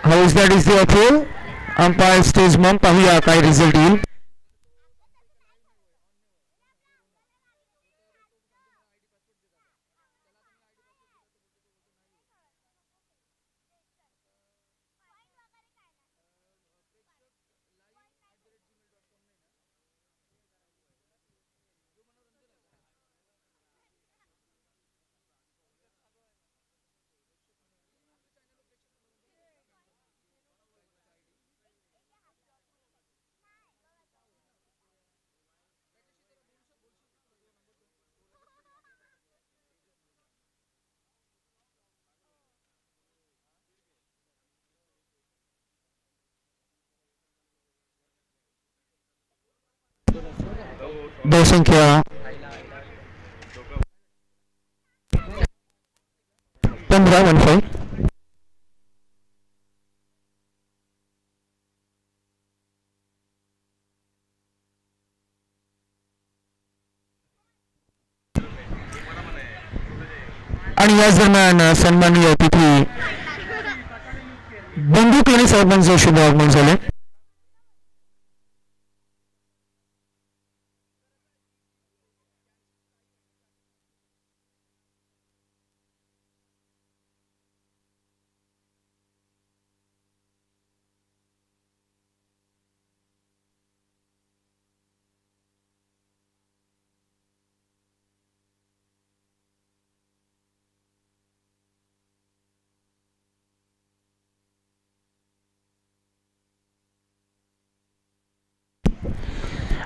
How is that is the appeal? Umpire stays mum. पाहूया काय रिझल्ट येईल. धावसंख्या 15. आणि याच दरम्यान सन्माननीय अतिथी बंदूक यांनी साहेबांचं शुभ आगमन झाले.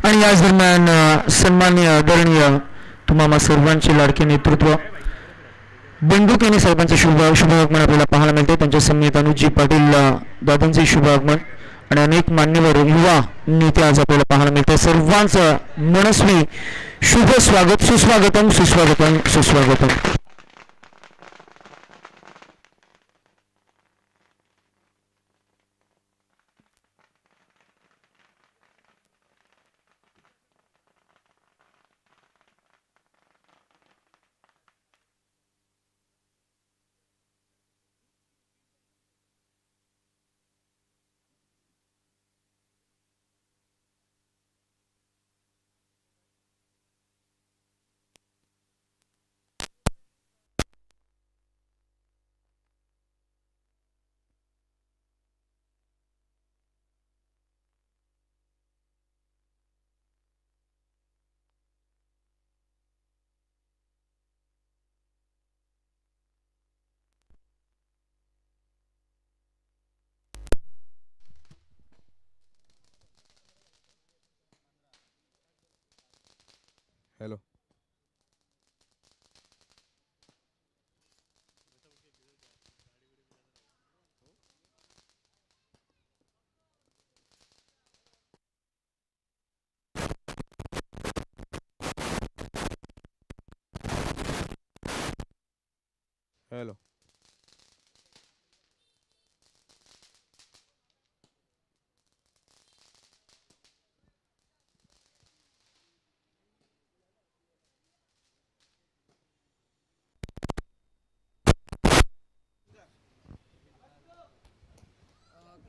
आणि याच दरम्यान सन्माननीय आदरणीय तुम्हाला सर्वांचे लाडके नेतृत्व बंडू केनी साहेबांचे शुभागमन आपल्याला पाहायला मिळते. त्यांच्या समेत अनुजी पाटील दादांचे शुभागमन आणि अनेक मान्यवर युवा नेते आज आपल्याला पाहायला मिळते. सर्वांचं मनस्वी शुभ स्वागत. सुस्वागतम सुस्वागतम सुस्वागतम. हॅलो. हॅलो.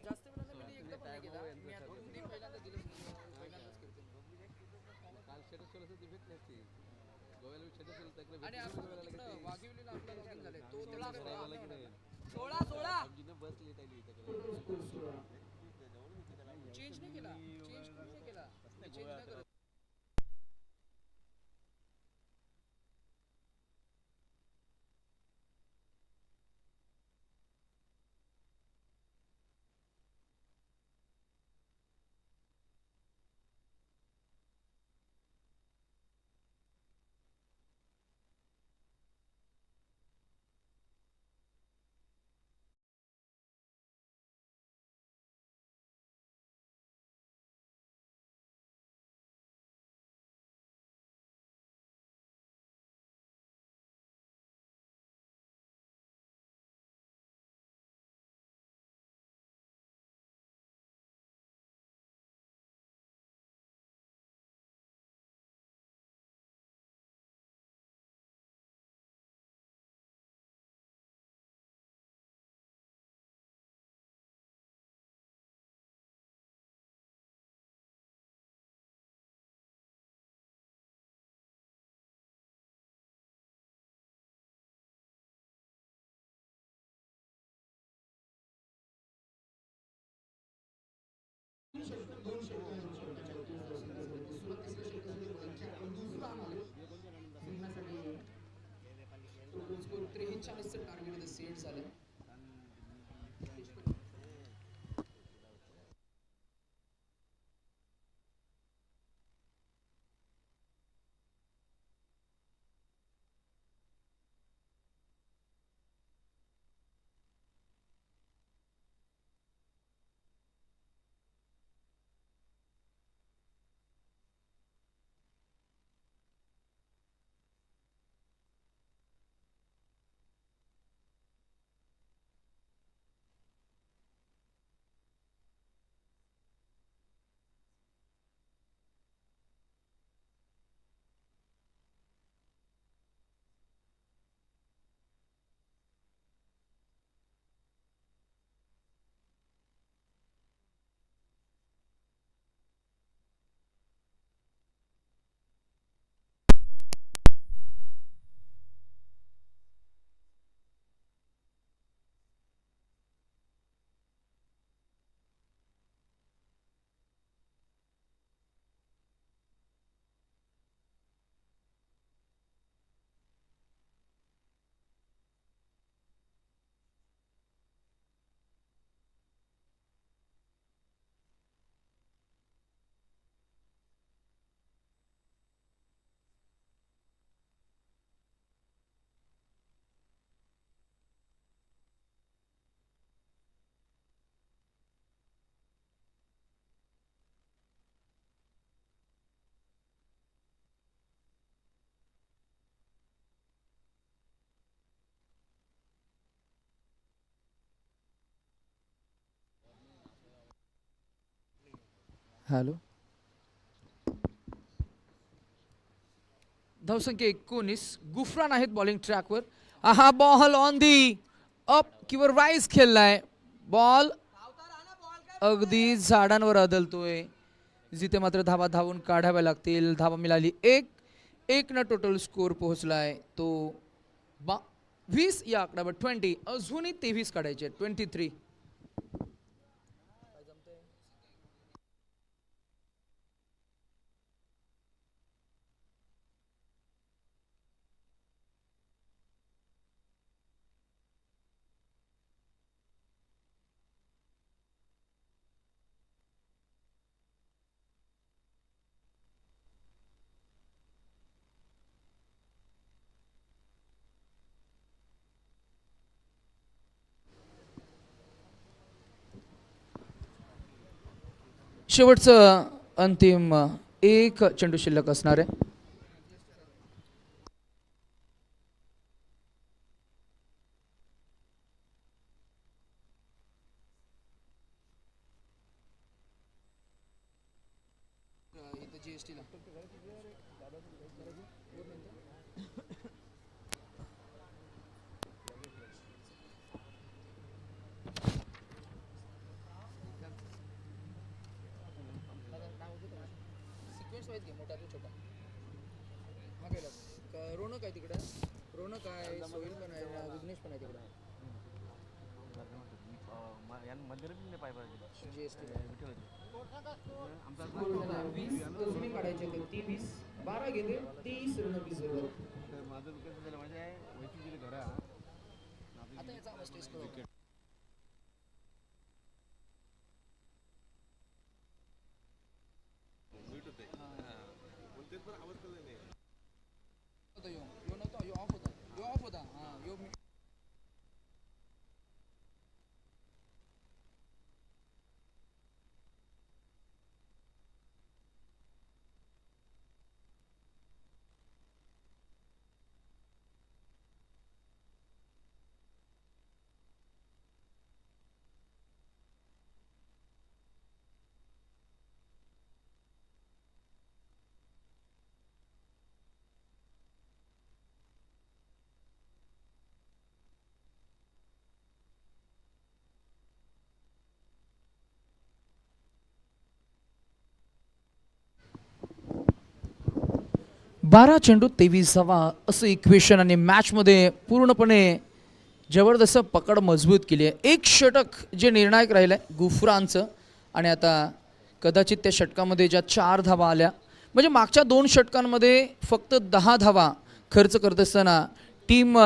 जास्त वेळानं मी एकदा पण नाही केला. मी आता तुम्ही पहिल्यांदा दिलं पहिल्यांदाच करते. आणि आपण तिकडं वाघिवलीला आपला लॉगिन झालंय तो तेवढा 16 चेंज नाही केला. चेंज नाही केला. मी चेंज नाही करत. स्कोर 43 टार्गेट सेट झालं. हॅलो. धावसंख्या 19. गुफरान आहेत बॉलिंग ट्रॅकवर. हा बॉल ऑन दी अप किंवा राईज खेळलाय. बॉल अगदी झाडांवर आदळतोय. जिथे मात्र धावा धावून काढाव्या लागतील. धावा मिळाली 1 न टोटल स्कोर पोहोचलाय तो 20 या आकड्यावर 20. अजूनही 23 काढायचे 23. शेवटचं अंतिम एक चेंडू शिल्लक असणार आहे. रोनक आहे तिकडे. रोनक आहे, सोहेल पण आहे, विघ्नेश पण आहे तिकडे. काढायचे 23 12 गेले 30 आता याचा आवाज टेस्ट करू. बारा चेंडू 23 धावा असं इक्वेशन आणि मॅचमध्ये पूर्णपणे जबरदस्त पकड मजबूत केली आहे. एक षटक जे निर्णायक राहिलं आहे गुफरानचं. आणि आता कदाचित त्या षटकामध्ये ज्या 4 धावा आल्या म्हणजे मागच्या 2 षटकांमध्ये फक्त 10 धावा खर्च करत असताना टीम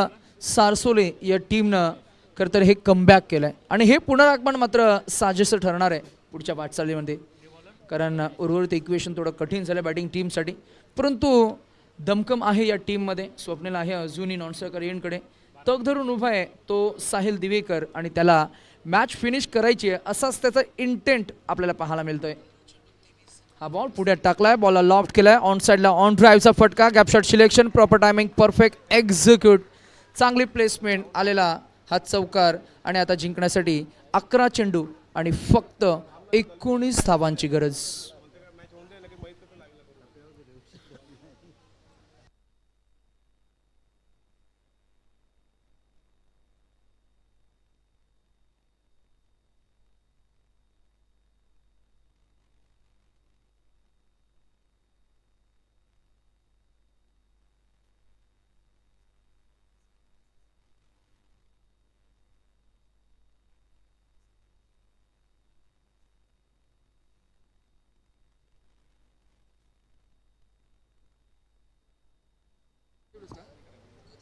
सारसोले या टीमनं खरं तर हे कमबॅक केलं आहे. आणि हे पुनरागमन मात्र साजेसं ठरणार आहे पुढच्या वाटचालीमध्ये. कारण उर्वरित इक्वेशन थोडं कठीण झालं बॅटिंग टीमसाठी. परंतु दमकम आहे या टीममध्ये. स्वप्नील आहे अजूनही नॉनस्ट्रायकर एंडकडे. तग धरून उभा आहे तो साहिल दिवेकर आणि त्याला मॅच फिनिश करायची आहे असाच त्याचा इंटेंट आपल्याला पाहायला मिळतोय. हा बॉल पुढे टाकलाय. बॉलला लॉफ्ट केलाय. ऑन साईडला ऑन ड्राईव्हचा फटका. Gap shot selection. Proper timing. Perfect execute. चांगली प्लेसमेंट. आलेला हा चौकार. आणि आता जिंकण्यासाठी 11 चेंडू आणि फक्त 19 धावांची गरज.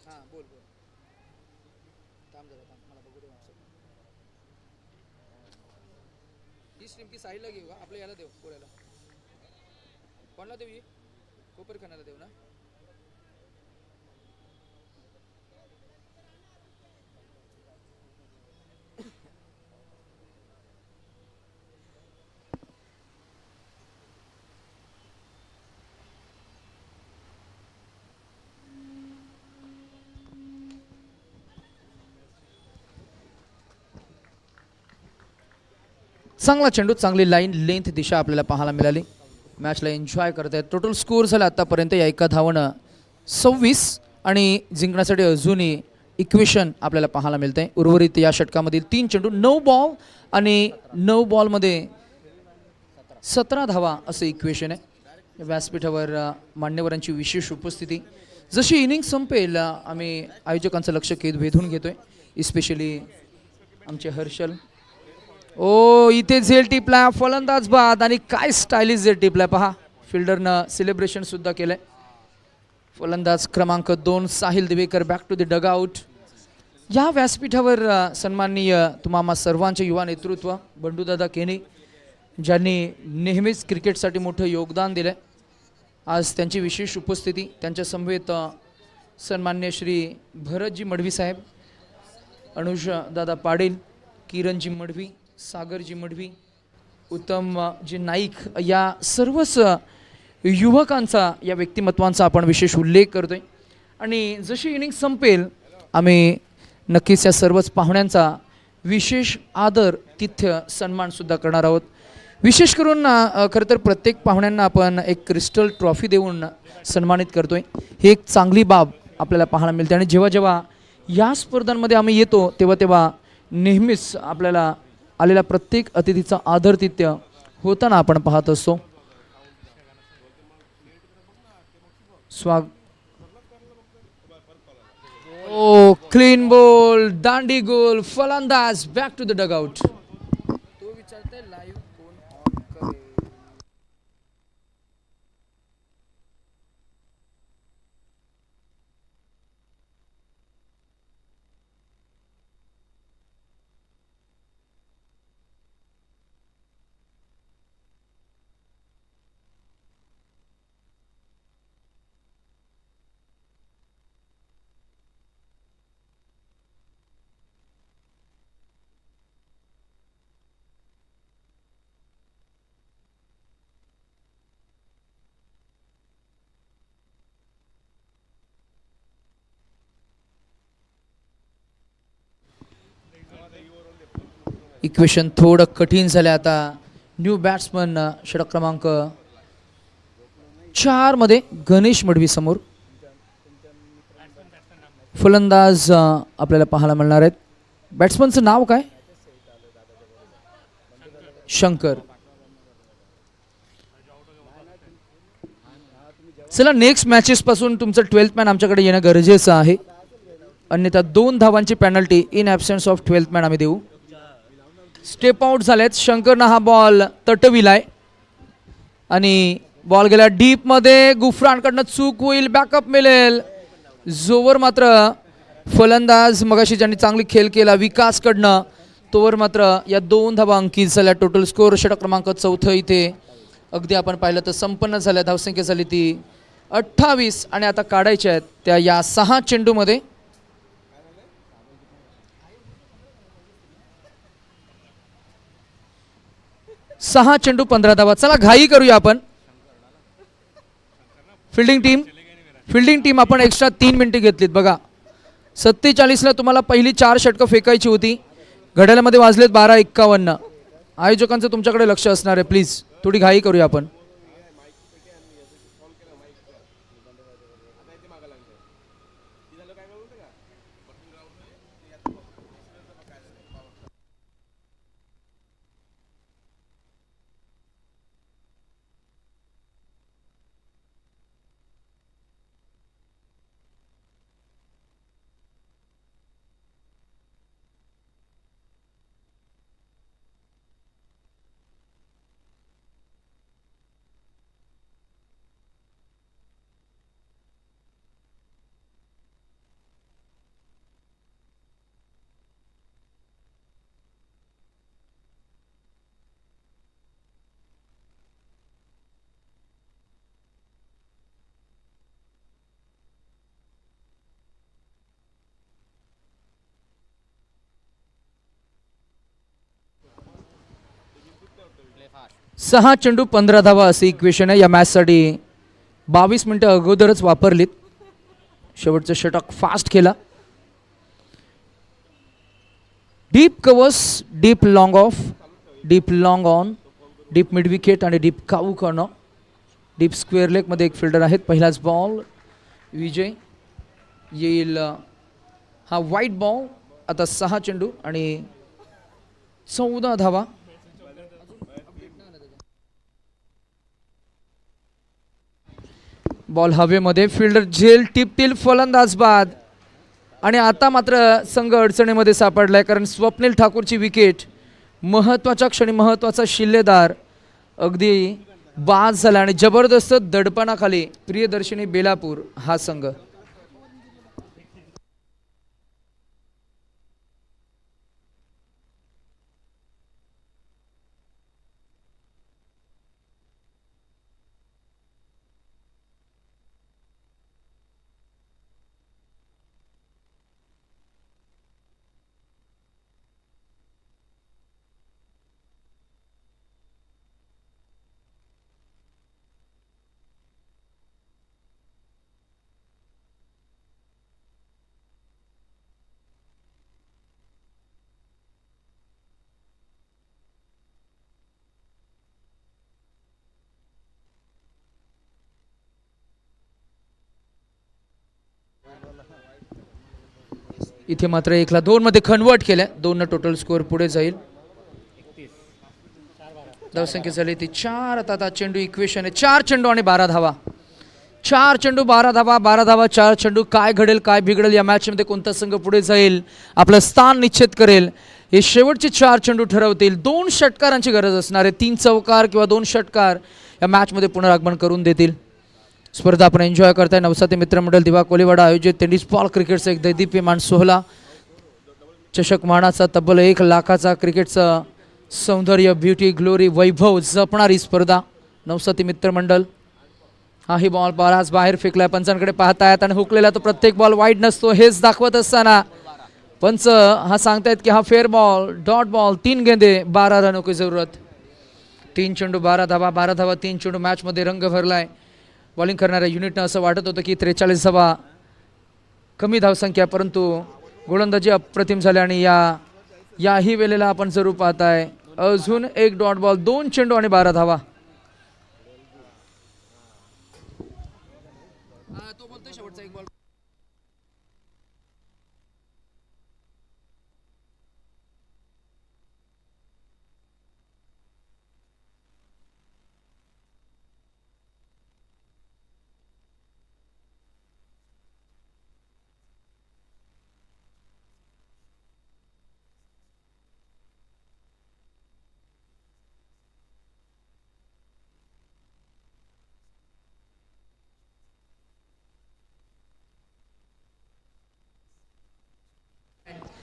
हां बोल बोल. थांब जरा थांब मला बघू दे. ही स्ट्रीम की साईडला घेऊ का आपल्या याला देऊ कोऱ्याला कोणाला देऊ ही कोपर खानाला देऊ ना. चांगला चेंडू, चांगली लाईन लेंथ दिशा आपल्याला पाहायला मिळाली. मॅचला एन्जॉय करतायत. टोटल स्कोअर झाला आतापर्यंत या एका धावानं 26 आणि जिंकण्यासाठी अजूनही इक्वेशन आपल्याला पाहायला मिळतंय. उर्वरित या षटकामधील 3 चेंडू 9 बॉल आणि 9 बॉलमध्ये 17 धावा असं इक्वेशन आहे. व्यासपीठावर मान्यवरांची विशेष उपस्थिती. जशी इनिंग संपेल आम्ही आयोजकांचं लक्ष वेधून घेतोय. इस्पेशली आमचे हर्षल. ओ इथे झेल टिपला, फलंदाज बाद आणि काय स्टायलिश झेल टिपला पहा. फिल्डरनं सेलिब्रेशन सुद्धा केलंय. फलंदाज क्रमांक 2 Sahil Divekar back to the dugout. या व्यासपीठावर सन्माननीय तुम्हा सर्वांचे युवा नेतृत्व बंडूदादा केनी ज्यांनी नेहमीच क्रिकेटसाठी मोठं योगदान दिलं आहे. आज त्यांची विशेष उपस्थिती. त्यांच्या समवेत सन्मान्य श्री भरतजी मडवी साहेब, अनुज दादा पाटील, किरणजी मडवी, सागरजी मडवी, उत्तमजी नाईक या सर्वच युवकांचा या व्यक्तिमत्वांचा आपण विशेष उल्लेख करतोय. आणि जशी इनिंग संपेल आम्ही नक्कीच या सर्वच पाहुण्यांचा विशेष आदर तिथ्य सन्मानसुद्धा करणार आहोत. विशेष करून खरं तर प्रत्येक पाहुण्यांना आपण एक क्रिस्टल ट्रॉफी देऊन सन्मानित करतोय. ही एक चांगली बाब आपल्याला पाहायला मिळते. आणि जेव्हा जेव्हा या स्पर्धांमध्ये आम्ही येतो तेव्हा तेव्हा नेहमीच आपल्याला आलेल्या प्रत्येक अतिथीचा आदरातिथ्य होताना आपण पाहत असतो. ओ क्लीन बॉल, दांडी गोल, फलंदाज back to the dugout. Equation थोडं कठीण झालं आता. न्यू बॅट्समन षटक क्रमांक 4 मध्ये गणेश मडवी समोर. फलंदाज आपल्याला पाहायला मिळणार आहेत. बॅट्समनचं नाव काय? शंकर. चला नेक्स्ट मॅचेस पासून तुमचं 12th मॅन आमच्याकडे येणं गरजेचं आहे. अन्यथा 2 धावांची penalty in absence of 12th man आम्ही देऊ. स्टेप आउट झालेत. शंकरनं हा बॉल तटविलाय आणि बॉल गेला डीप मध्ये. गुफरानकडनं चूक होईल, बॅकअप मिळेल. जोवर मात्र फलंदाज मगाशी ज्यांनी चांगली खेळ केला विकासकडनं, तोवर मात्र या 2 धावा अंकित झाल्या. टोटल स्कोअर षटक क्रमांक 4 इथे अगदी आपण पाहिलं तर संपन्न झाल्या. धावसंख्या झाली ती 28 आणि आता काढायच्या आहेत त्या या 6 चेंडूमध्ये. सहा चेंडू 15 धावा. चला घाई करूया आपण. फिल्डिंग टीम आपण एक्स्ट्रा 3 मिनिटं घेतलीत बघा. 47ला तुम्हाला पहिली 4 षटकं फेकायची होती. घड्याळामध्ये वाजलेत 12:51. आयोजकांचं तुमच्याकडे लक्ष असणार आहे. प्लीज थोडी घाई करूया आपण. सहा चेंडू 15 धावा असे इक्वेशन आहे. या मॅचसाठी 22 मिनिटं अगोदरच वापरलीत. शेवटचं षटक फास्ट केला. Deep covers, deep long of, deep long on, deep mid wicket आणि डीप काऊ कॉर्नर. डीप स्क्वेअर लेगमध्ये एक फिल्डर आहेत. पहिलाच बॉल विजय येईल. हा वाईट बॉल. आता 6 चेंडू आणि 14 धावा. बॉल हवेमध्ये, फिल्डर झेल टिपतील, फलंदाज बाद. आणि आता मात्र संघ अडचणीमध्ये सापडलाय, कारण स्वप्नील ठाकूरची विकेट महत्त्वाच्या क्षणी महत्त्वाचा शिल्लेदार अगदी बाद झाला आणि जबरदस्त दडपणाखाली प्रियदर्शनी बेलापूर हा संघ. इथे मात्र 1-2 मध्ये कन्वर्ट केल्या. 2 टोटल स्कोअर पुढे जाईल. धावसंख्या झाली ती 4. आता चेंडू इक्वेशन आहे. 4 चेंडू आणि 12 धावा. 4 चेंडू 12 धावा, 12 धावा 4 चेंडू. काय घडेल काय बिघडेल या मॅचमध्ये, कोणता संघ पुढे जाईल, आपलं स्थान निश्चित करेल, हे शेवटचे 4 चेंडू ठरवतील. 2 षटकारांची गरज असणार आहे. 3 चौकार किंवा 2 षटकार या मॅचमध्ये पुनरागमन करून देतील. स्पर्धा आपण एन्जॉय करताय. नवसाती मित्रमंडळ दिवा कोलीवाडा आयोजित टेनिस बॉल क्रिकेटचा एक दैदिप्यमान सोहळा. चषक मानाचा तब्बल 1 लाखाचा क्रिकेटचं सौंदर्य, ब्युटी, ग्लोरी, वैभव जपणारी स्पर्धा नवसाती मित्रमंडळ. हाही बॉल बराच बाहेर फेकलाय. पंचांकडे पाहतायत आणि हुकलेला तो प्रत्येक बॉल वाईड नसतो हेच दाखवत असताना पंच हा सांगतायत की हा फेअर बॉल, डॉट बॉल. 3 गेंदे 12 रनों की जरूरत. 3 चेंडू 12 धावा, 12 धावा 3 चेंडू. मॅचमध्ये रंग भरलाय. बॉलिंग करणाऱ्या युनिटनं असं वाटत होतं की 43 धावा कमी धावसंख्या, परंतु गोलंदाजी अप्रतिम झाल्या. आणि याही वेळेला आपण जरूर पाहताय अजून 1 डॉट बॉल, 2 चेंडू आणि 12 धावा.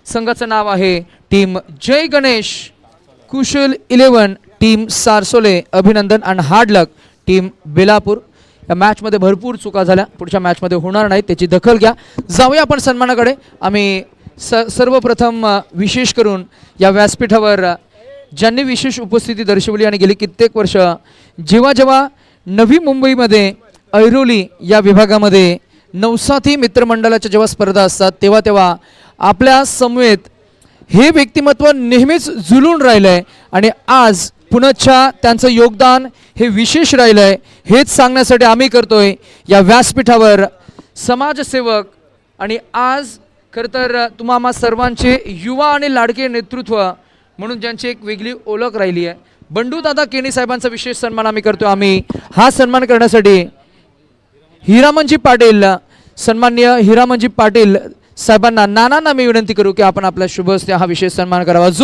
संघाचं नाव आहे टीम जय गणेश, कुशल 11, टीम सारसोले, अभिनंदन आणि हार्ड लक टीम बेलापूर. या मॅचमध्ये भरपूर चुका झाल्या, पुढच्या मॅचमध्ये होणार नाही, त्याची दखल घ्या. जाऊया आपण सन्मानाकडे. आम्ही सर्वप्रथम विशेष करून या व्यासपीठावर ज्यांनी विशेष उपस्थिती दर्शवली आणि गेली कित्येक वर्ष जेव्हा जेव्हा नवी मुंबईमध्ये ऐरोली या विभागामध्ये नवसाथी मित्रमंडळाच्या जेव्हा स्पर्धा असतात तेव्हा तेव्हा आपल्या समवेत हे व्यक्तिमत्व नेहमीच झुलून राहिलं आहे. आणि आज पुनश्च त्यांचं योगदान हे विशेष राहिलं आहे हेच सांगण्यासाठी आम्ही करतोय या व्यासपीठावर समाजसेवक. आणि आज खरं तर तुम्हा सर्वांचे युवा आणि लाडके नेतृत्व म्हणून ज्यांची एक वेगळी ओळख राहिली आहे, बंडूदादा केणी साहेबांचा विशेष सन्मान आम्ही करतो. आम्ही हा सन्मान करण्यासाठी हिरामनजी पाटील, सन्माननीय हिरामनजी पाटील साहेबांना, नानांना मी विनंती करू की आपण आपल्या शुभ हस्ते हा विशेष सन्मान करावा. जो